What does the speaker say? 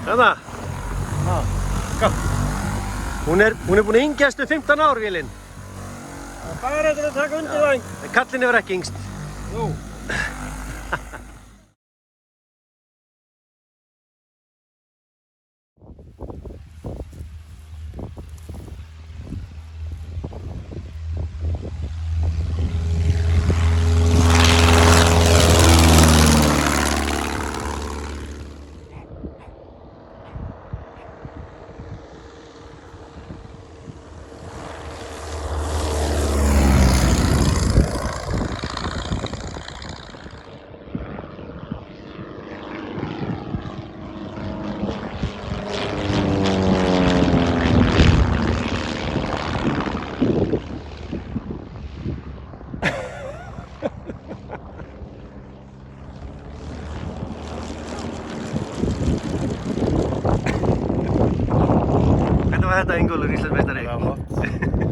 Þetta? Já, gátt. Hún er búin að yngjast 15 ár, vélinn. Bara til að taka undir væng. En kallinn hefur ekki yngst. Jú. Hvernig var þetta, Ingólfur, Íslandsmeistari? Það var flott.